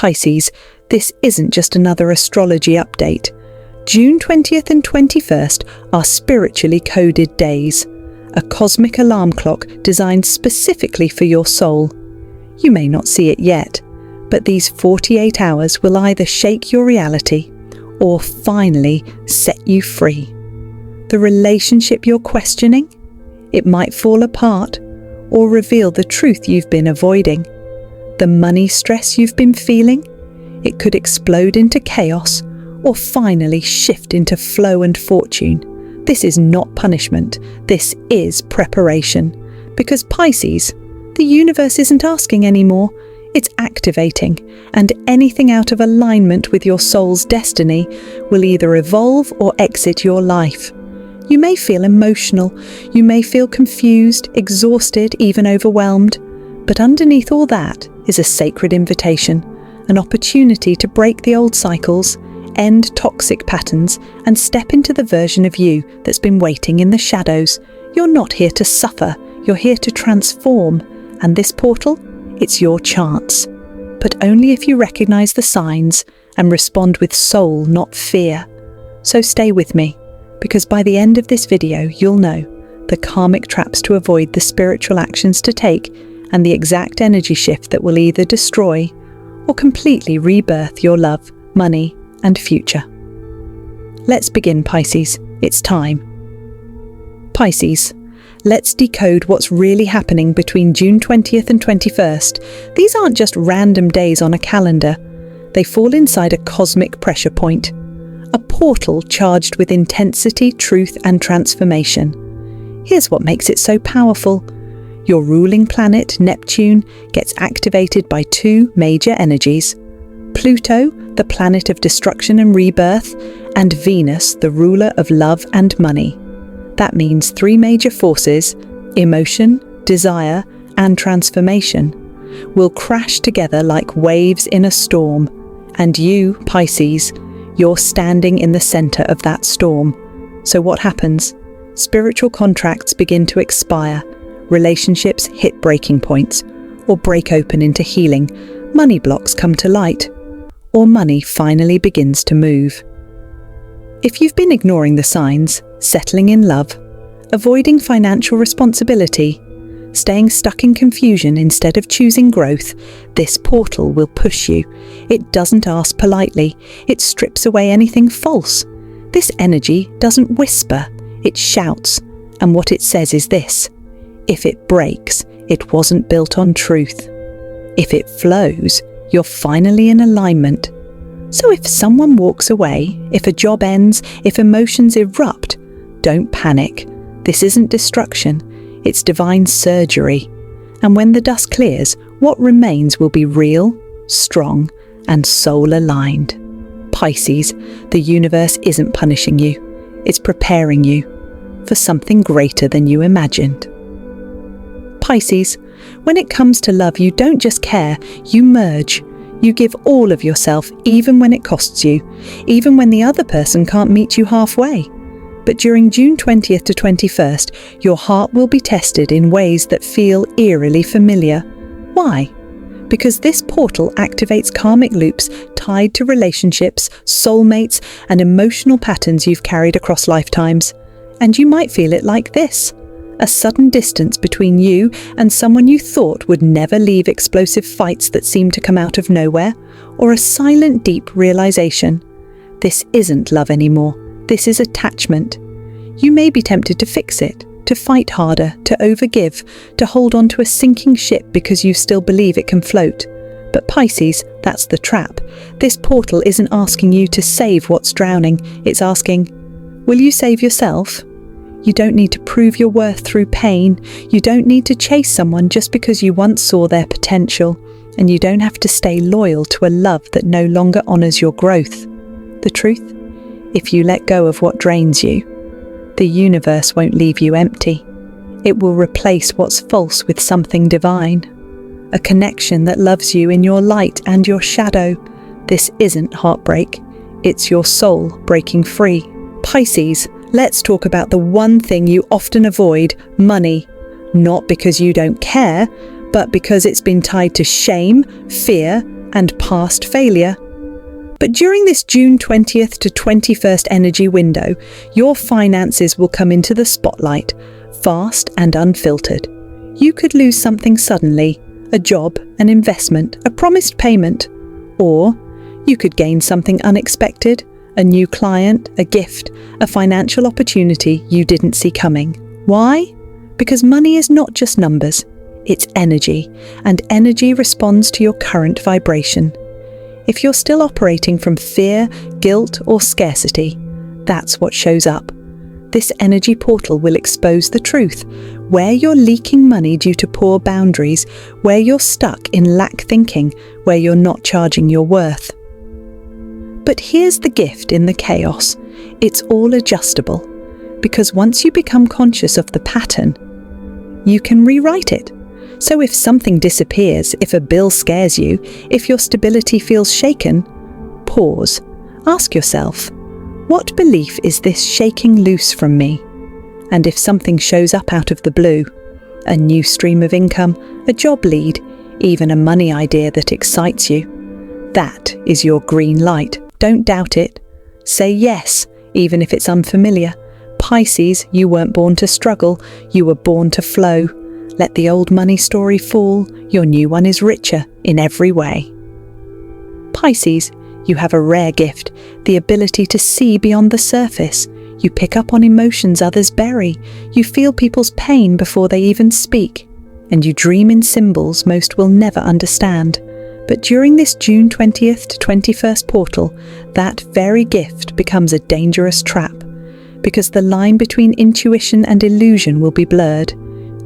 Pisces, this isn't just another astrology update. June 20th and 21st are spiritually coded days, a cosmic alarm clock designed specifically for your soul. You may not see it yet, but these 48 hours will either shake your reality or finally set you free. The relationship you're questioning, it might fall apart or reveal the truth you've been avoiding. The money stress you've been feeling, it could explode into chaos or finally shift into flow and fortune. This is not punishment, this is preparation. Because Pisces, the universe isn't asking anymore, it's activating, and anything out of alignment with your soul's destiny will either evolve or exit your life. You may feel emotional, you may feel confused, exhausted, even overwhelmed, but underneath all that is a sacred invitation, an opportunity to break the old cycles, end toxic patterns, and step into the version of you that's been waiting in the shadows. You're not here to suffer, you're here to transform, and this portal, it's your chance. But only if you recognize the signs and respond with soul, not fear. So stay with me, because by the end of this video, you'll know the karmic traps to avoid, the spiritual actions to take, and the exact energy shift that will either destroy or completely rebirth your love, money, and future. Let's begin, Pisces. It's time. Pisces, let's decode what's really happening between June 20th and 21st. These aren't just random days on a calendar. They fall inside a cosmic pressure point, a portal charged with intensity, truth, and transformation. Here's what makes it so powerful. Your ruling planet, Neptune, gets activated by two major energies. Pluto, the planet of destruction and rebirth, and Venus, the ruler of love and money. That means three major forces, emotion, desire, and transformation, will crash together like waves in a storm. And you, Pisces, you're standing in the center of that storm. So what happens? Spiritual contracts begin to expire. Relationships hit breaking points, or break open into healing. Money blocks come to light, or money finally begins to move. If you've been ignoring the signs, settling in love, avoiding financial responsibility, staying stuck in confusion instead of choosing growth, this portal will push you. It doesn't ask politely, it strips away anything false. This energy doesn't whisper, it shouts, and what it says is this: if it breaks, it wasn't built on truth. If it flows, you're finally in alignment. So if someone walks away, if a job ends, if emotions erupt, don't panic. This isn't destruction, it's divine surgery. And when the dust clears, what remains will be real, strong, and soul-aligned. Pisces, the universe isn't punishing you, it's preparing you for something greater than you imagined. Pisces, when it comes to love, you don't just care, you merge. You give all of yourself, even when it costs you, even when the other person can't meet you halfway. But during June 20th to 21st, your heart will be tested in ways that feel eerily familiar. Why? Because this portal activates karmic loops tied to relationships, soulmates, and emotional patterns you've carried across lifetimes. And you might feel it like this: a sudden distance between you and someone you thought would never leave, explosive fights that seem to come out of nowhere, or a silent, deep realization. This isn't love anymore. This is attachment. You may be tempted to fix it, to fight harder, to overgive, to hold on to a sinking ship because you still believe it can float. But Pisces, that's the trap. This portal isn't asking you to save what's drowning. It's asking, will you save yourself? You don't need to prove your worth through pain. You don't need to chase someone just because you once saw their potential. And you don't have to stay loyal to a love that no longer honors your growth. The truth? If you let go of what drains you, the universe won't leave you empty. It will replace what's false with something divine. A connection that loves you in your light and your shadow. This isn't heartbreak. It's your soul breaking free. Pisces, let's talk about the one thing you often avoid: money. Not because you don't care, but because it's been tied to shame, fear, and past failure. But during this June 20th to 21st energy window, your finances will come into the spotlight, fast and unfiltered. You could lose something suddenly, a job, an investment, a promised payment, or you could gain something unexpected, a new client, a gift, a financial opportunity you didn't see coming. Why? Because money is not just numbers, it's energy, and energy responds to your current vibration. If you're still operating from fear, guilt, or scarcity, that's what shows up. This energy portal will expose the truth, where you're leaking money due to poor boundaries, where you're stuck in lack thinking, where you're not charging your worth. But here's the gift in the chaos. It's all adjustable, because once you become conscious of the pattern, you can rewrite it. So if something disappears, if a bill scares you, if your stability feels shaken, pause. Ask yourself, what belief is this shaking loose from me? And if something shows up out of the blue, a new stream of income, a job lead, even a money idea that excites you, that is your green light. Don't doubt it. Say yes, even if it's unfamiliar. Pisces, you weren't born to struggle, you were born to flow. Let the old money story fall, your new one is richer in every way. Pisces, you have a rare gift, the ability to see beyond the surface. You pick up on emotions others bury, you feel people's pain before they even speak, and you dream in symbols most will never understand. But during this June 20th to 21st portal, that very gift becomes a dangerous trap, because the line between intuition and illusion will be blurred.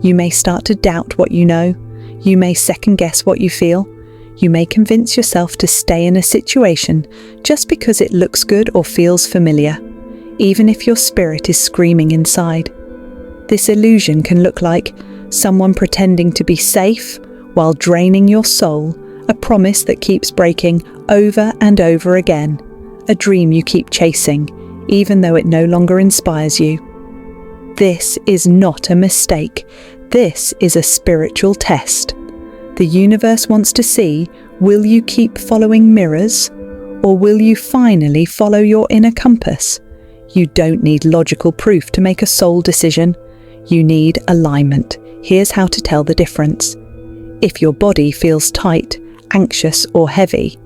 You may start to doubt what you know. You may second-guess what you feel. You may convince yourself to stay in a situation just because it looks good or feels familiar, even if your spirit is screaming inside. This illusion can look like someone pretending to be safe while draining your soul, a promise that keeps breaking over and over again, a dream you keep chasing, even though it no longer inspires you. This is not a mistake. This is a spiritual test. The universe wants to see, will you keep following mirrors, or will you finally follow your inner compass? You don't need logical proof to make a soul decision. You need alignment. Here's how to tell the difference. If your body feels tight, anxious, or heavy,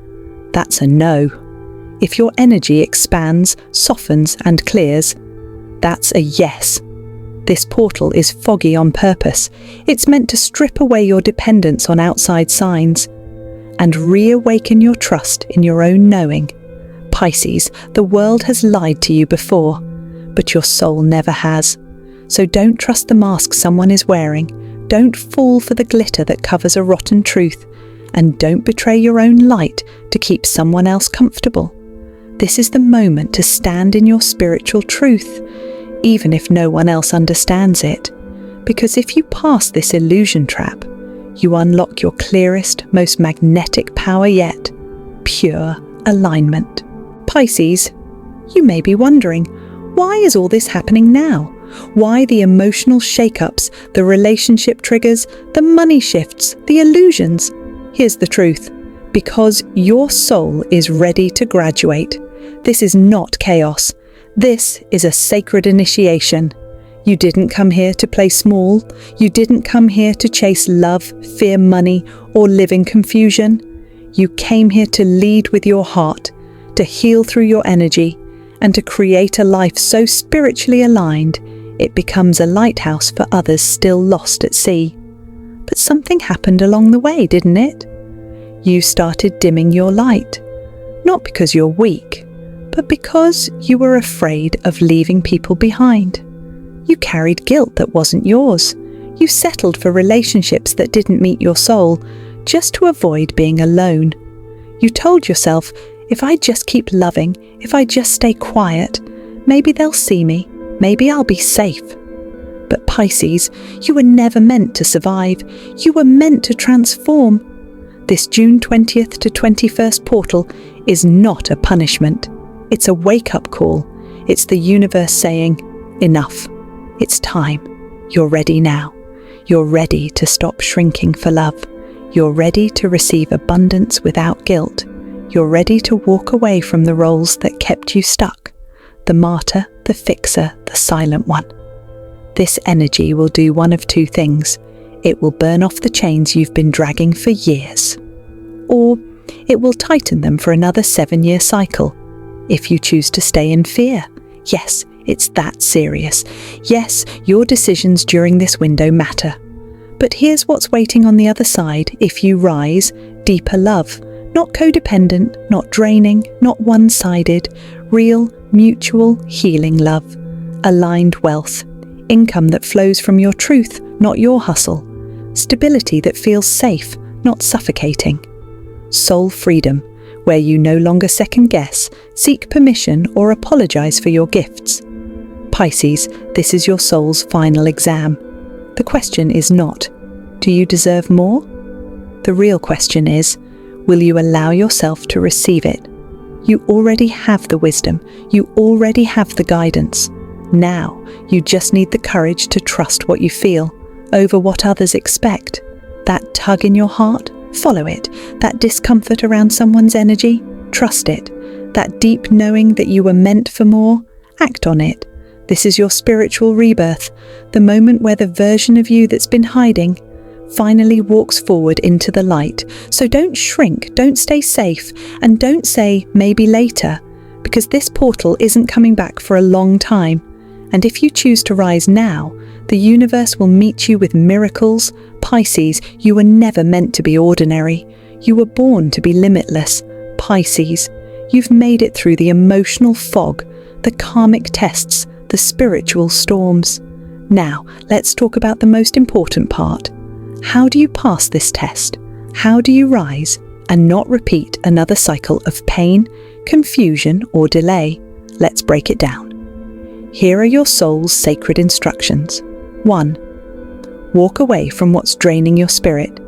that's a no. If your energy expands, softens, and clears, that's a yes. This portal is foggy on purpose. It's meant to strip away your dependence on outside signs and reawaken your trust in your own knowing. Pisces, the world has lied to you before, but your soul never has. So don't trust the mask someone is wearing. Don't fall for the glitter that covers a rotten truth. And don't betray your own light to keep someone else comfortable. This is the moment to stand in your spiritual truth, even if no one else understands it. Because if you pass this illusion trap, you unlock your clearest, most magnetic power yet, pure alignment. Pisces, you may be wondering, why is all this happening now? Why the emotional shake-ups, the relationship triggers, the money shifts, the illusions? Here's the truth. Because your soul is ready to graduate. This is not chaos. This is a sacred initiation. You didn't come here to play small. You didn't come here to chase love, fear money, or live in confusion. You came here to lead with your heart, to heal through your energy, and to create a life so spiritually aligned, it becomes a lighthouse for others still lost at sea. But something happened along the way, didn't it? You started dimming your light, not because you're weak, but because you were afraid of leaving people behind. You carried guilt that wasn't yours. You settled for relationships that didn't meet your soul, just to avoid being alone. You told yourself, if I just keep loving, if I just stay quiet, maybe they'll see me, maybe I'll be safe. But Pisces, you were never meant to survive. You were meant to transform. This June 20th to 21st portal is not a punishment. It's a wake-up call. It's the universe saying, enough. It's time. You're ready now. You're ready to stop shrinking for love. You're ready to receive abundance without guilt. You're ready to walk away from the roles that kept you stuck. The martyr, the fixer, the silent one. This energy will do one of two things. It will burn off the chains you've been dragging for years. Or it will tighten them for another 7-year cycle. If you choose to stay in fear, yes, it's that serious. Yes, your decisions during this window matter. But here's what's waiting on the other side if you rise: deeper love. Not codependent, not draining, not one-sided. Real, mutual, healing love. Aligned wealth. Income that flows from your truth, not your hustle. Stability that feels safe, not suffocating. Soul freedom, where you no longer second-guess, seek permission, or apologize for your gifts. Pisces, this is your soul's final exam. The question is not, do you deserve more? The real question is, will you allow yourself to receive it? You already have the wisdom. You already have the guidance. Now, you just need the courage to trust what you feel over what others expect. That tug in your heart, follow it. That discomfort around someone's energy, trust it. That deep knowing that you were meant for more, act on it. This is your spiritual rebirth, the moment where the version of you that's been hiding finally walks forward into the light. So don't shrink, don't stay safe, and don't say maybe later, because this portal isn't coming back for a long time. And if you choose to rise now, the universe will meet you with miracles. Pisces, you were never meant to be ordinary. You were born to be limitless. Pisces, you've made it through the emotional fog, the karmic tests, the spiritual storms. Now, let's talk about the most important part. How do you pass this test? How do you rise and not repeat another cycle of pain, confusion, or delay? Let's break it down. Here are your soul's sacred instructions. 1. Walk away from what's draining your spirit,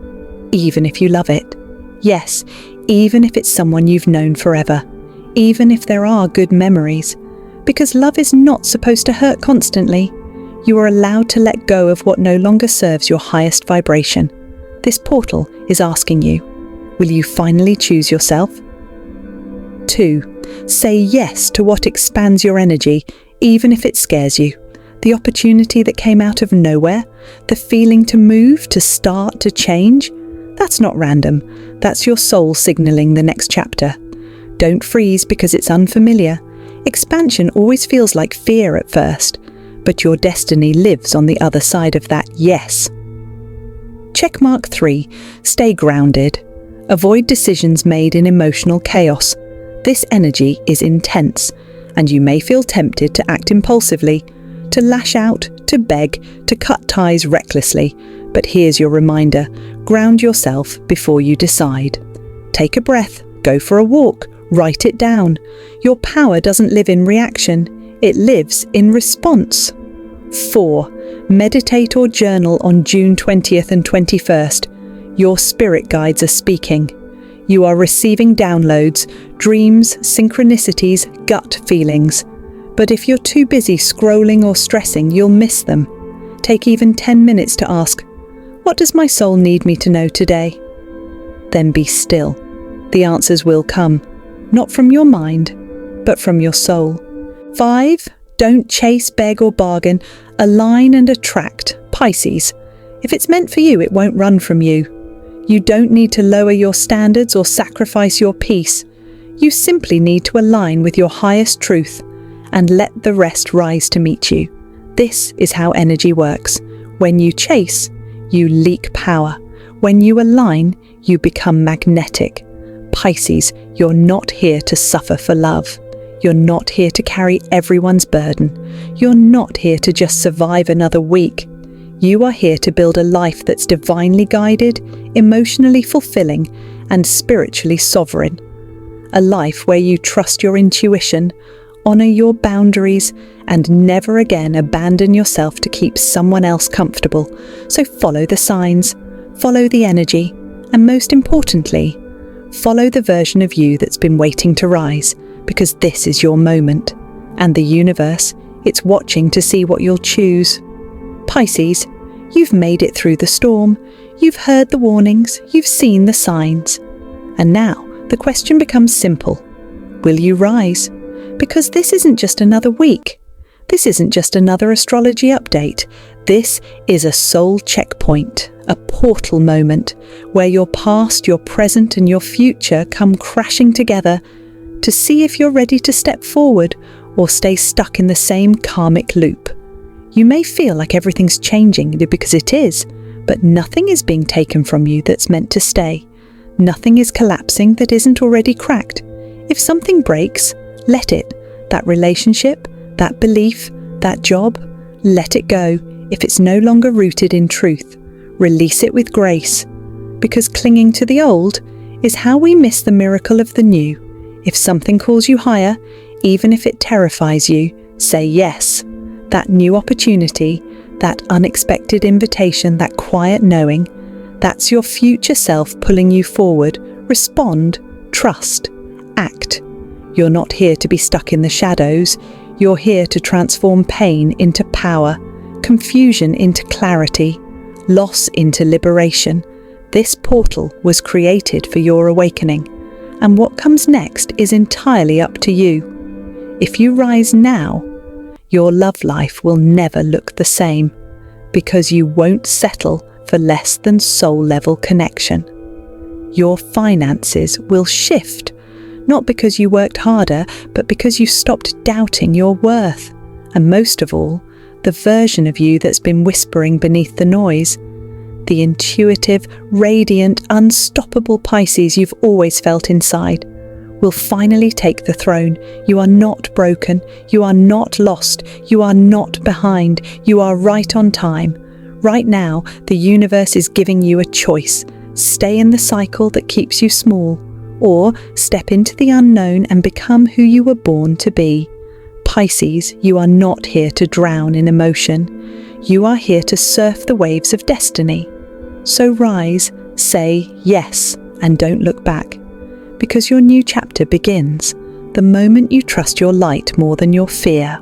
even if you love it. Yes, even if it's someone you've known forever, even if there are good memories. Because love is not supposed to hurt constantly. You are allowed to let go of what no longer serves your highest vibration. This portal is asking you, will you finally choose yourself? 2. Say yes to what expands your energy, even if it scares you. The opportunity that came out of nowhere, the feeling to move, to start, to change, that's not random. That's your soul signaling the next chapter. Don't freeze because it's unfamiliar. Expansion always feels like fear at first, but your destiny lives on the other side of that yes. Checkmark 3. Stay grounded. Avoid decisions made in emotional chaos. This energy is intense, and you may feel tempted to act impulsively, to lash out, to beg, to cut ties recklessly. But here's your reminder. Ground yourself before you decide. Take a breath, go for a walk, write it down. Your power doesn't live in reaction, it lives in response. 4. Meditate or journal on June 20th and 21st. Your spirit guides are speaking. You are receiving downloads, dreams, synchronicities, gut feelings. But if you're too busy scrolling or stressing, you'll miss them. Take even 10 minutes to ask, what does my soul need me to know today? Then be still. The answers will come, not from your mind, but from your soul. 5. Don't chase, beg or bargain. Align and attract. Pisces. If it's meant for you, it won't run from you. You don't need to lower your standards or sacrifice your peace. You simply need to align with your highest truth and let the rest rise to meet you. This is how energy works. When you chase, you leak power. When you align, you become magnetic. Pisces, you're not here to suffer for love. You're not here to carry everyone's burden. You're not here to just survive another week. You are here to build a life that's divinely guided, emotionally fulfilling, and spiritually sovereign. A life where you trust your intuition, honor your boundaries, and never again abandon yourself to keep someone else comfortable. So follow the signs, follow the energy, and most importantly, follow the version of you that's been waiting to rise, because this is your moment. And the universe, it's watching to see what you'll choose. Pisces, you've made it through the storm. You've heard the warnings, you've seen the signs. And now the question becomes simple. Will you rise? Because this isn't just another week. This isn't just another astrology update. This is a soul checkpoint, a portal moment where your past, your present and your future come crashing together to see if you're ready to step forward or stay stuck in the same karmic loop. You may feel like everything's changing because it is, but nothing is being taken from you that's meant to stay. Nothing is collapsing that isn't already cracked. If something breaks, let it. That relationship, that belief, that job, let it go if it's no longer rooted in truth. Release it with grace. Because clinging to the old is how we miss the miracle of the new. If something calls you higher, even if it terrifies you, say yes. That new opportunity, that unexpected invitation, that quiet knowing, that's your future self pulling you forward. Respond, trust, act. You're not here to be stuck in the shadows. You're here to transform pain into power, confusion into clarity, loss into liberation. This portal was created for your awakening, and what comes next is entirely up to you. If you rise now, your love life will never look the same, because you won't settle for less than soul-level connection. Your finances will shift, not because you worked harder, but because you stopped doubting your worth. And most of all, the version of you that's been whispering beneath the noise, the intuitive, radiant, unstoppable Pisces you've always felt inside, will finally take the throne. You are not broken. You are not lost. You are not behind. You are right on time. Right now, the universe is giving you a choice. Stay in the cycle that keeps you small, or step into the unknown and become who you were born to be. Pisces, you are not here to drown in emotion. You are here to surf the waves of destiny. So rise, say yes, and don't look back. Because your new chapter begins the moment you trust your light more than your fear.